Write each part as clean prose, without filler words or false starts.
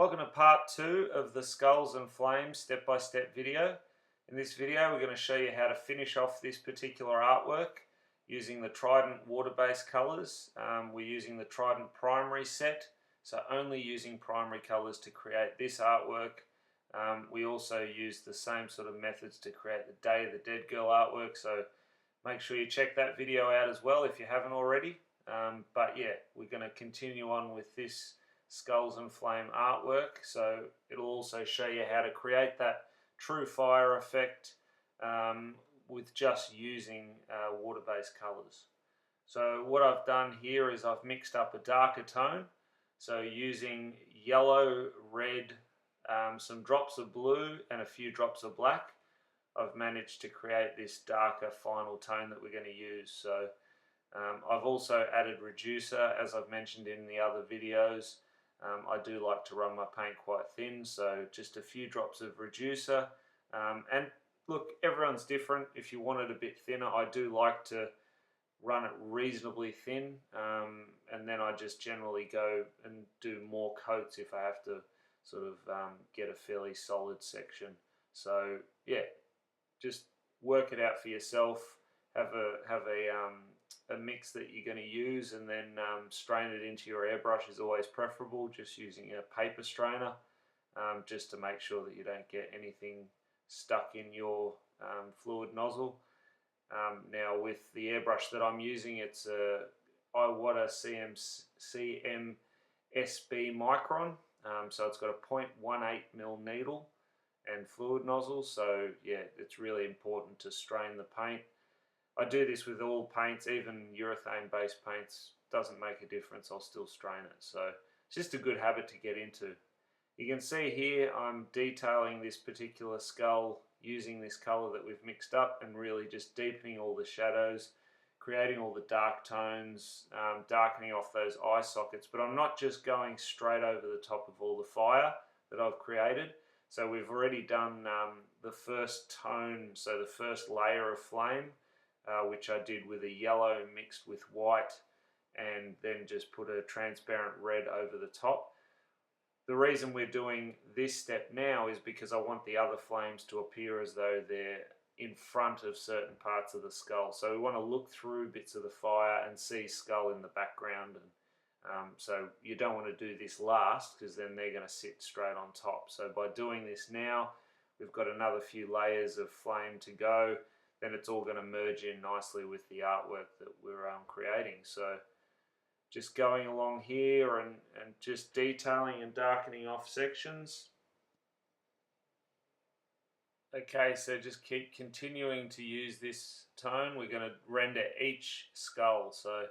Welcome to part 2 of the Skulls and Flames step-by-step video. In this video we're going to show you how to finish off this particular artwork using the Trident water-based colours. We're using the Trident primary set, so only using primary colours to create this artwork. We also use the same sort of methods to create the Day of the Dead Girl artwork, so make sure you check that video out as well if you haven't already. But yeah, we're going to continue on with this Skulls and Flame artwork, so it'll also show you how to create that true fire effect with just using water-based colours. So what I've done here is I've mixed up a darker tone, so using yellow, red, some drops of blue and a few drops of black, I've managed to create this darker final tone that we're going to use. So I've also added reducer, as I've mentioned in the other videos. I do like to run my paint quite thin, so just a few drops of reducer. And look, everyone's different. If you want it a bit thinner, I do like to run it reasonably thin, and then I just generally go and do more coats if I have to sort of get a fairly solid section. So yeah, just work it out for yourself. Have a mix that you're going to use, and then strain it into your airbrush is always preferable, just using a paper strainer, just to make sure that you don't get anything stuck in your fluid nozzle. Now with the airbrush that I'm using, it's a Iwata CM SB Micron, so it's got a 0.18mm needle and fluid nozzle, so yeah, it's really important to strain the paint. I do this with all paints, even urethane based paints, doesn't make a difference, I'll still strain it. So it's just a good habit to get into. You can see here I'm detailing this particular skull using this colour that we've mixed up, and really just deepening all the shadows, creating all the dark tones, darkening off those eye sockets. But I'm not just going straight over the top of all the fire that I've created. So we've already done the first tone, so the first layer of flame, which I did with a yellow mixed with white, and then just put a transparent red over the top. The reason we're doing this step now is because I want the other flames to appear as though they're in front of certain parts of the skull. So we want to look through bits of the fire and see skull in the background. And so you don't want to do this last, because then they're going to sit straight on top. So by doing this now, we've got another few layers of flame to go. Then it's all going to merge in nicely with the artwork that we're creating. So just going along here and just detailing and darkening off sections. Okay, so just keep continuing to use this tone. We're going to render each skull. So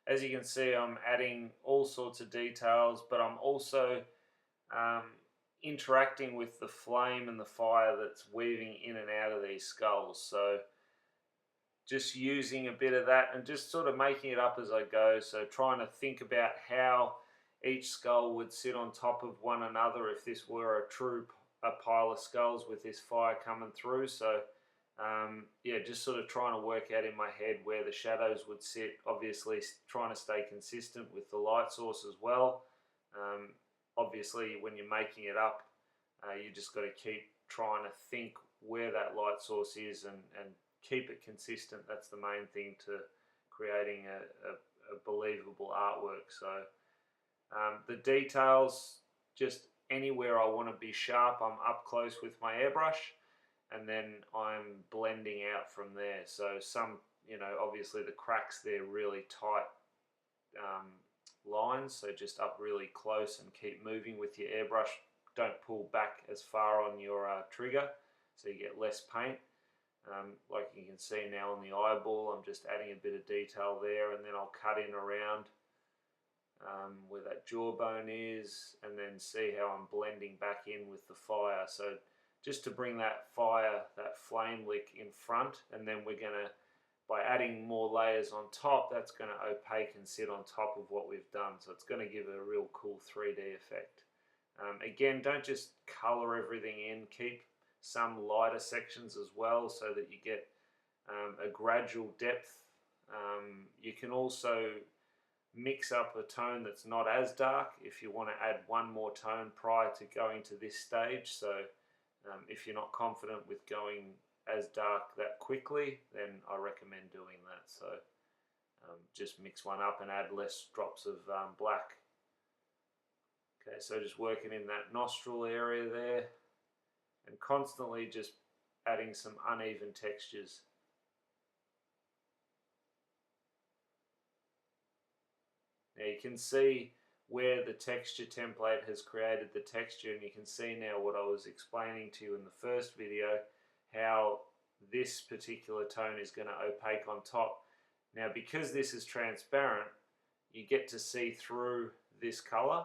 as you can see, I'm adding all sorts of details, but I'm also interacting with the flame and the fire that's weaving in and out of these skulls. So just using a bit of that and just sort of making it up as I go. So trying to think about how each skull would sit on top of one another if this were a pile of skulls with this fire coming through. So yeah, just sort of trying to work out in my head where the shadows would sit. Obviously trying to stay consistent with the light source as well. Obviously when you're making it up, you just got to keep trying to think where that light source is and keep it consistent. That's the main thing to creating a believable artwork. So the details, just anywhere I want to be sharp, I'm up close with my airbrush, and then I'm blending out from there. So some, obviously the cracks, they're really tight lines, so just up really close and keep moving with your airbrush. Don't pull back as far on your trigger, so you get less paint. Like you can see now on the eyeball, I'm just adding a bit of detail there, and then I'll cut in around where that jawbone is, and then see how I'm blending back in with the fire. So just to bring that fire, that flame lick in front, and then we're going to, by adding more layers on top, that's going to opaque and sit on top of what we've done. So it's going to give a real cool 3D effect. Again, don't just color everything in, keep some lighter sections as well, so that you get a gradual depth. You can also mix up a tone that's not as dark if you want to add one more tone prior to going to this stage. So if you're not confident with going as dark that quickly, then I recommend doing that. So just mix one up and add less drops of black. Okay, so just working in that nostril area there and constantly just adding some uneven textures. Now you can see where the texture template has created the texture, and you can see now what I was explaining to you in the first video, how this particular tone is going to opaque on top. Now because this is transparent, you get to see through this color.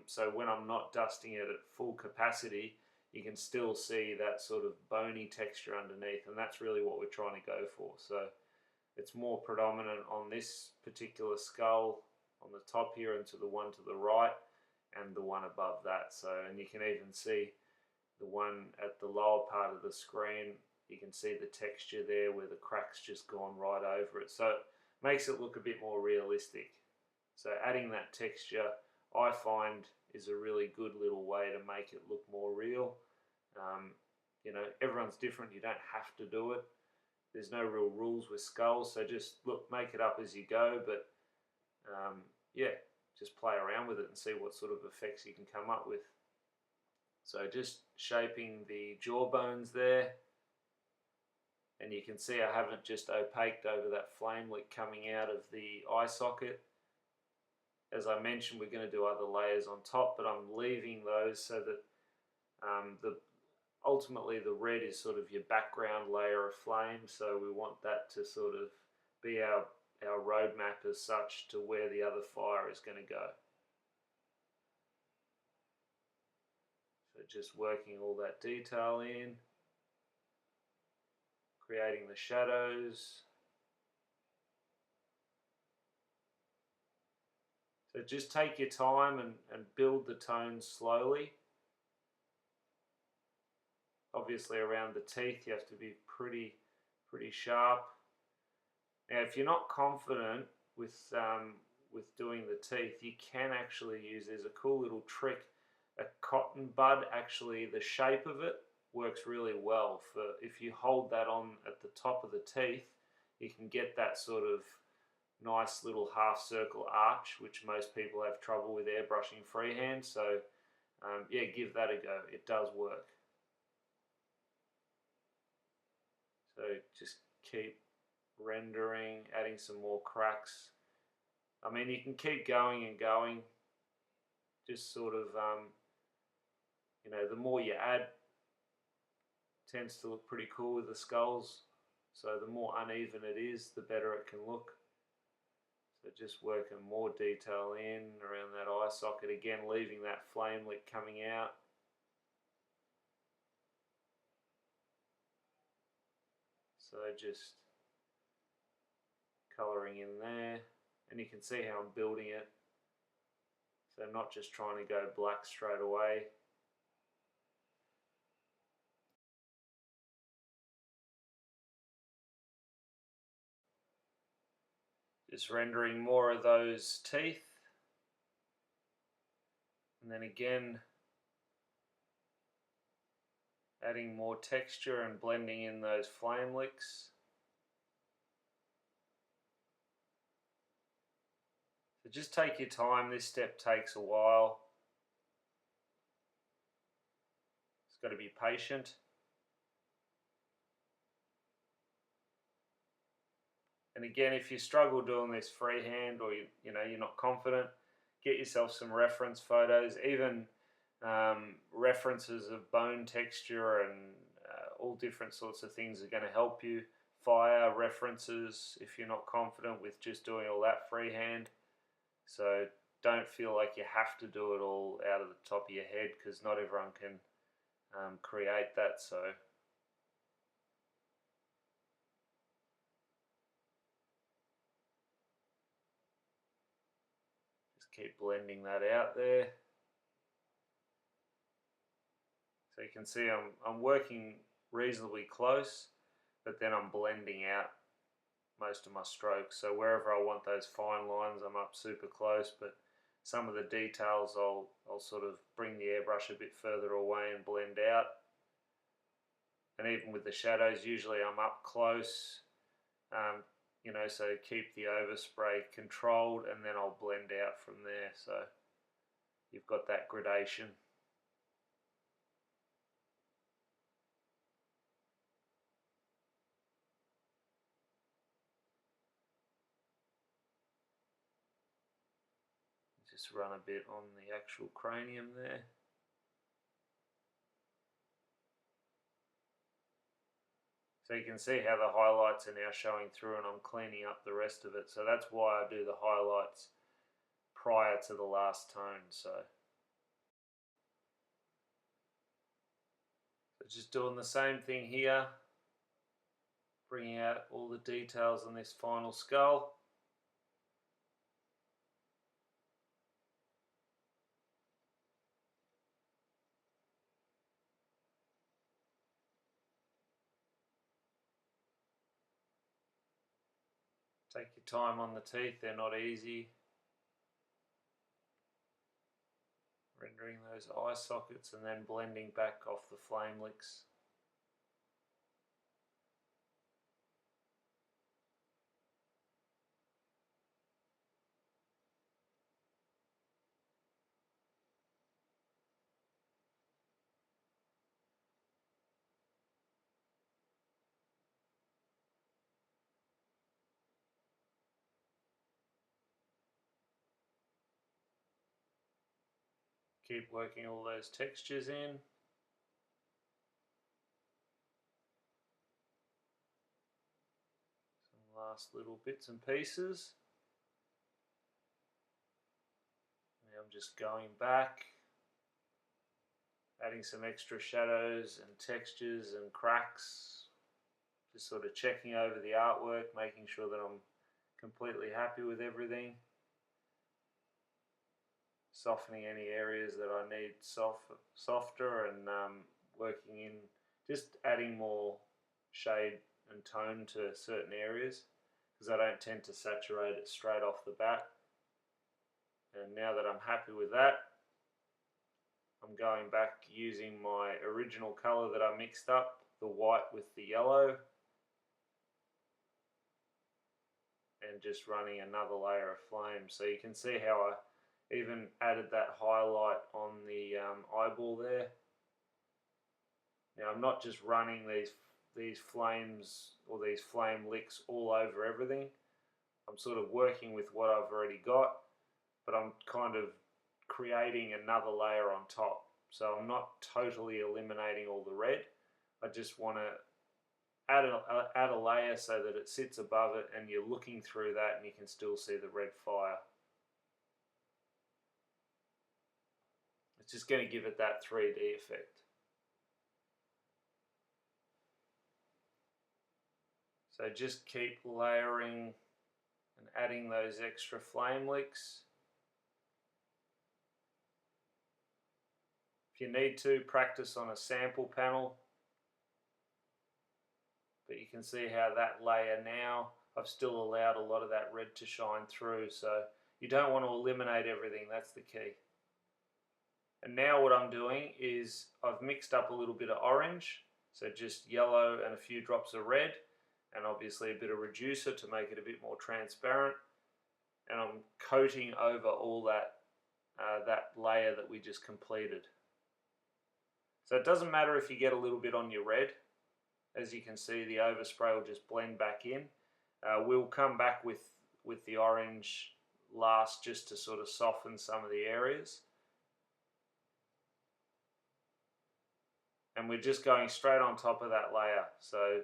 So when I'm not dusting it at full capacity, you can still see that sort of bony texture underneath, and that's really what we're trying to go for. So it's more predominant on this particular skull on the top here, and to the one to the right and the one above that. So, and you can even see the one at the lower part of the screen, you can see the texture there where the crack's just gone right over it. So it makes it look a bit more realistic. So adding that texture, I find, is a really good little way to make it look more real. You know, everyone's different, you don't have to do it. There's no real rules with skulls, so just look, make it up as you go, but yeah, just play around with it and see what sort of effects you can come up with. So just shaping the jaw bones there, and you can see I haven't just opaqued over that flame lick coming out of the eye socket. As I mentioned, we're going to do other layers on top, but I'm leaving those so that ultimately the red is sort of your background layer of flame, so we want that to sort of be our roadmap as such to where the other fire is going to go. So just working all that detail in, creating the shadows. So just take your time and build the tones slowly. Obviously around the teeth you have to be pretty sharp. Now if you're not confident with doing the teeth, you can actually use, there's a cool little trick, a cotton bud, actually the shape of it works really well for, if you hold that on at the top of the teeth, you can get that sort of nice little half circle arch, which most people have trouble with airbrushing freehand. So yeah, give that a go, it does work. So just keep rendering, adding some more cracks. I mean, you can keep going and going, just sort of you know, the more you add, tends to look pretty cool with the skulls. So the more uneven it is, the better it can look. So just working more detail in around that eye socket, again leaving that flame lick coming out. So just colouring in there, and you can see how I'm building it. So I'm not just trying to go black straight away. Just rendering more of those teeth. And then again, adding more texture and blending in those flame licks. So just take your time, this step takes a while. It's got to be patient. And again, if you struggle doing this freehand, or you know you're not confident, get yourself some reference photos, even references of bone texture and all different sorts of things are going to help you. Fire references if you're not confident with just doing all that freehand. So don't feel like you have to do it all out of the top of your head, because not everyone can create that. So just keep blending that out there. So you can see I'm working reasonably close, but then I'm blending out most of my strokes. So wherever I want those fine lines, I'm up super close, but some of the details I'll sort of bring the airbrush a bit further away and blend out. And even with the shadows, usually I'm up close, you know, so keep the overspray controlled, and then I'll blend out from there. So you've got that gradation. Just run a bit on the actual cranium there. So you can see how the highlights are now showing through, and I'm cleaning up the rest of it. So that's why I do the highlights prior to the last tone. So just doing the same thing here, bringing out all the details on this final skull. Take your time on the teeth, they're not easy. Rendering those eye sockets and then blending back off the flame licks. Keep working all those textures in. Some last little bits and pieces. Now I'm just going back, adding some extra shadows and textures and cracks. Just sort of checking over the artwork, making sure that I'm completely happy with everything. Softening any areas that I need softer, and working in, just adding more shade and tone to certain areas, because I don't tend to saturate it straight off the bat. And now that I'm happy with that, I'm going back using my original color that I mixed up, the white with the yellow, and just running another layer of flame. So you can see how I even added that highlight on the eyeball there. Now I'm not just running these flames or these flame licks all over everything. I'm sort of working with what I've already got, but I'm kind of creating another layer on top. So I'm not totally eliminating all the red. I just want to add a layer so that it sits above it, and you're looking through that and you can still see the red fire. It's just going to give it that 3D effect. So just keep layering and adding those extra flame licks. If you need to, practice on a sample panel. But you can see how that layer now, I've still allowed a lot of that red to shine through. So you don't want to eliminate everything, that's the key. And now what I'm doing is I've mixed up a little bit of orange, so just yellow and a few drops of red, and obviously a bit of reducer to make it a bit more transparent. And I'm coating over all that layer that we just completed. So it doesn't matter if you get a little bit on your red. As you can see, the overspray will just blend back in. We'll come back with the orange last, just to sort of soften some of the areas. And we're just going straight on top of that layer, so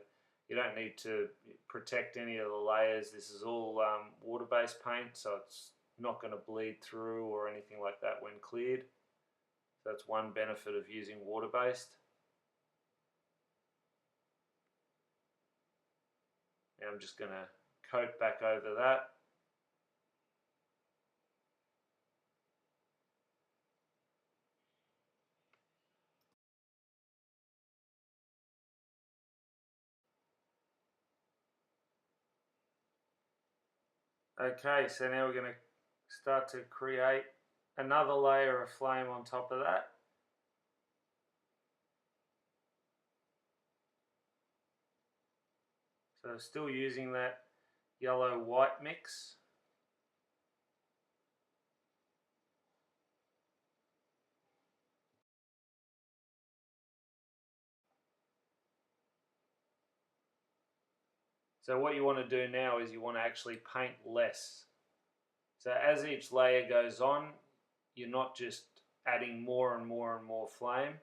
you don't need to protect any of the layers. This is all water-based paint, so it's not going to bleed through or anything like that when cleared. So that's one benefit of using water-based. Now I'm just going to coat back over that. Okay, so now we're going to start to create another layer of flame on top of that. So still using that yellow-white mix. So what you want to do now is you want to actually paint less. So as each layer goes on, you're not just adding more and more and more flame.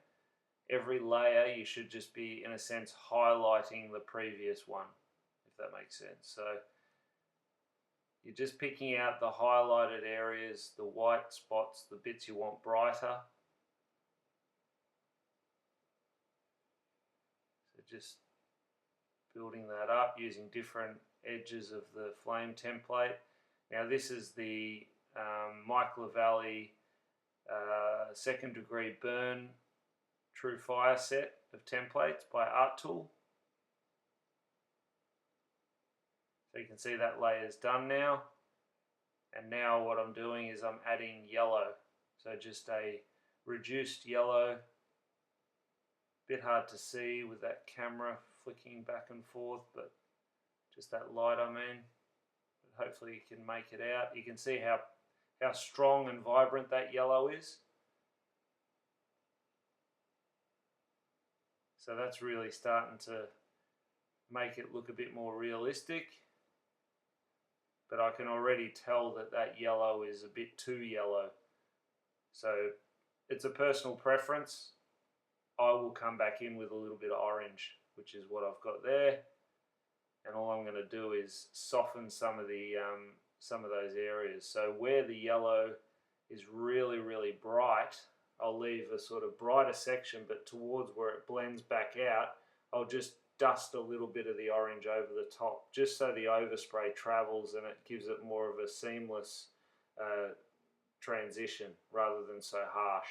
Every layer you should just be, in a sense, highlighting the previous one, if that makes sense. So you're just picking out the highlighted areas, the white spots, the bits you want brighter. So just building that up using different edges of the flame template. Now this is the Mike LaValle second degree burn true fire set of templates by Art Tool. So you can see that layer's done now, and now what I'm doing is I'm adding yellow, so just a reduced yellow. Bit hard to see with that camera flicking back and forth, but just that light, I mean. But hopefully you can make it out. You can see how strong and vibrant that yellow is. So that's really starting to make it look a bit more realistic. But I can already tell that that yellow is a bit too yellow. So it's a personal preference. I will come back in with a little bit of orange, which is what I've got there. And all I'm going to do is soften some of those areas. So where the yellow is really, really bright, I'll leave a sort of brighter section, but towards where it blends back out, I'll just dust a little bit of the orange over the top, just so the overspray travels and it gives it more of a seamless transition rather than so harsh.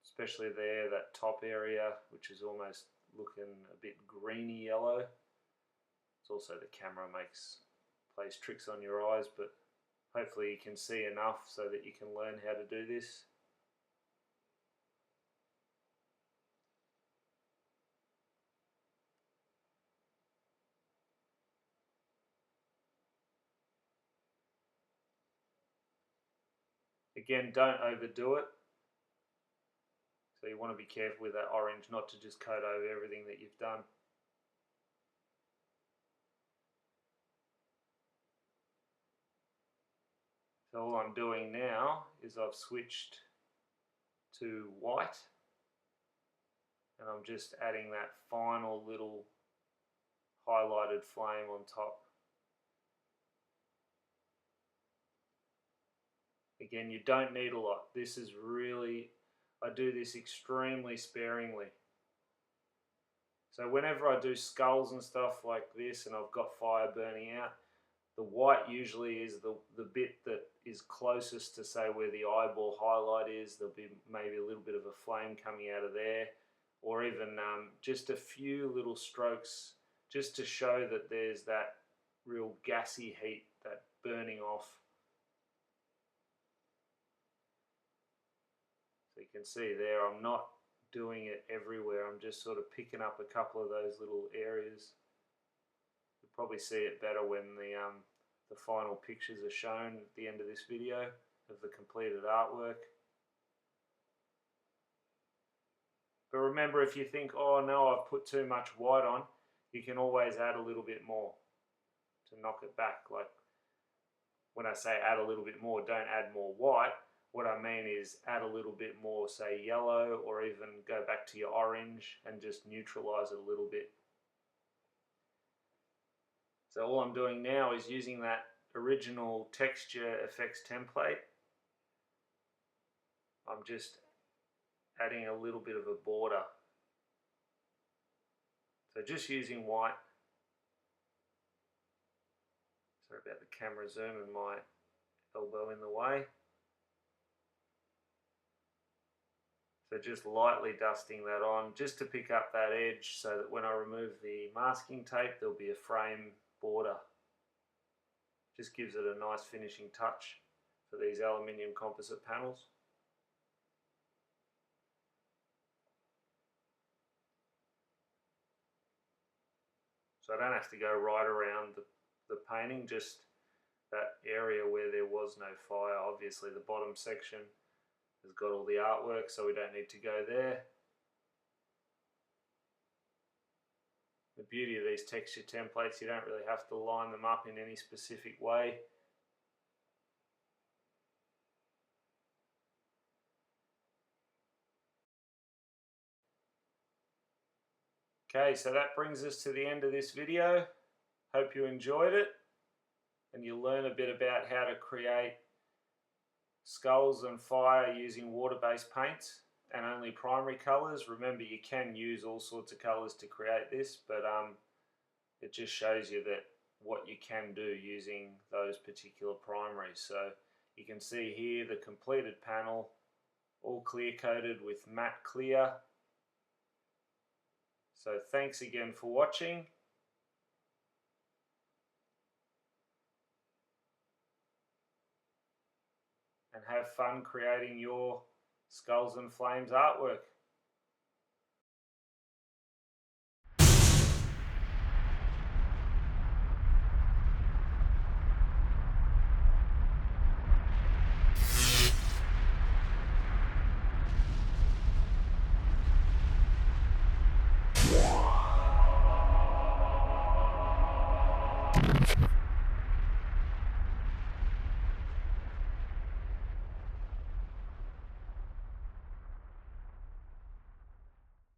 Especially there, that top area, which is almost looking a bit greeny yellow. It's also the camera plays tricks on your eyes, but hopefully you can see enough so that you can learn how to do this. Again, don't overdo it. So you want to be careful with that orange not to just coat over everything that you've done. So all I'm doing now is I've switched to white, and I'm just adding that final little highlighted flame on top. Again, you don't need a lot. This is really, I do this extremely sparingly. So whenever I do skulls and stuff like this and I've got fire burning out, the white usually is the bit that is closest to, say, where the eyeball highlight is. There'll be maybe a little bit of a flame coming out of there, or even just a few little strokes just to show that there's that real gassy heat, that burning off. So you can see there, I'm not doing it everywhere. I'm just sort of picking up a couple of those little areas. You'll probably see it better when the final pictures are shown at the end of this video of the completed artwork. But remember, if you think, oh no, I've put too much white on, you can always add a little bit more to knock it back. Like when I say add a little bit more, don't add more white. What I mean is add a little bit more, say, yellow, or even go back to your orange and just neutralize it a little bit. So all I'm doing now is using that original texture effects template. I'm just adding a little bit of a border. So just using white. Sorry about the camera zoom and my elbow in the way. So just lightly dusting that on, just to pick up that edge so that when I remove the masking tape, there'll be a frame border. Just gives it a nice finishing touch for these aluminium composite panels. So I don't have to go right around the painting, just that area where there was no fire. Obviously the bottom section has got all the artwork, so we don't need to go there. The beauty of these texture templates, you don't really have to line them up in any specific way. Okay, so that brings us to the end of this video. Hope you enjoyed it and you learn a bit about how to create skulls and fire using water-based paints and only primary colors. Remember, you can use all sorts of colors to create this, but it just shows you that what you can do using those particular primaries. So you can see here the completed panel, all clear coated with matte clear. So thanks again for watching. And have fun creating your Skulls and Flames artwork.